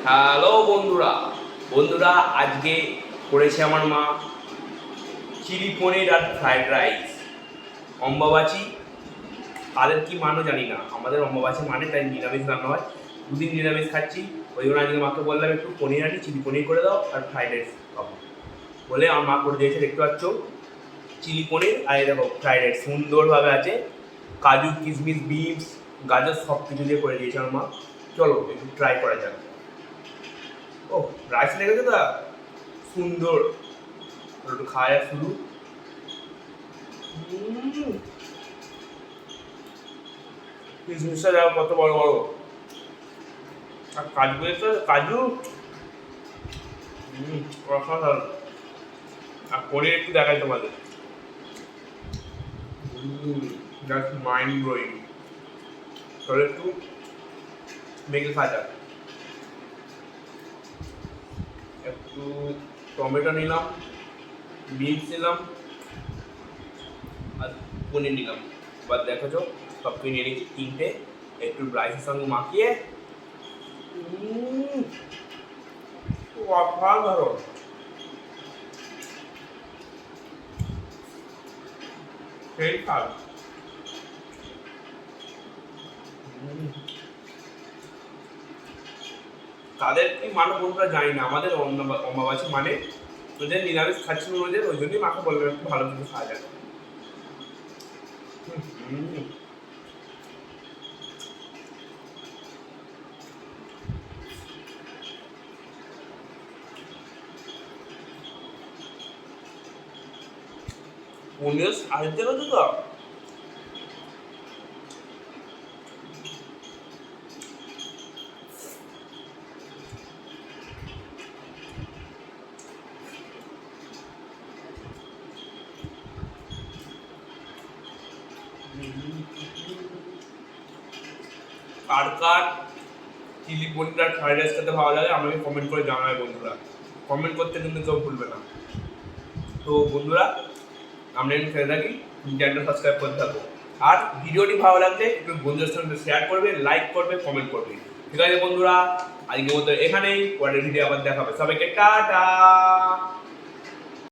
Hello বন্ধুরা, বন্ধুরা আজকে করেছে আমার মা চিলি পনির আর ফ্রাইড রাইস। অম্বাবাচী তাদের কি মানো জানি না, আমাদের অম্বাবাচী মানে তাই নিরামিষ রান্না হয়। দুদিন নিরামিষ খাচ্ছি, ওই জন্য আজকে মাকে বললাম একটু পনির আনি, চিলি পনির করে দাও আর ফ্রাইড রাইস খাবো বলে আমার মা করে দিয়েছে। দেখতে পাচ্ছ চিলি পনির আর এই দেখো ফ্রাইড রাইস সুন্দরভাবে আছে, কাজু কিশমিশ বিনস গাজর সব কিছু দিয়ে করে দিয়েছে আমার মা। চলো একটু ট্রাই করা যাক। ও রাইস লেগেছে তো সুন্দর, একটু খাওয়া যাক শুধু। কিশমিশটা দেখো কত বড় বড়, আর কাজু তো কাজু অসাধারণ। আর পনির একটু দেখাই তোমাদের, জাস্ট মাইন্ড ব্লোয়িং। তাহলে একটু মেখে খাওয়া যাক। একটু টমেটো নিলাম, বিনস নিলাম আর পনির নিলাম। এবার দেখেছো সব কিছু নিয়ে নিচ্ছি তিনটে, একটু রাইসের সঙ্গে মাখিয়ে অসাধারণ। সেই স্বাদ। তাদের কি মানে বন্ধুরা জানি না, আমাদের অমাবাসী মানে ওদের নিরামিষ খাচ্ছি ওদের, ওই জন্যই মাকে বলবে একটু ভালো কিছু খাওয়া যায়। পনির আসতে গেছে তো কার কার চিলি পনির আর ফ্রাইড রাইস খেতে ভালো লাগে আমাকে কমেন্ট করে জানাবে বন্ধুরা। কমেন্ট করতে কিন্তু কেউ ভুলবে না। তো বন্ধুরা আমরা এখানে খেতে থাকি, চ্যানেলটা সাবস্ক্রাইব করতে থাকো। আর ভিডিওটি ভালো লাগলে একটু বন্ধুদের সঙ্গে শেয়ার করবে, লাইক করবে, কমেন্ট করবে। ঠিক আছে বন্ধুরা, আজকের মতো এখানেই, পরের ভিডিও আবার দেখাবে। সবাইকে টাটা।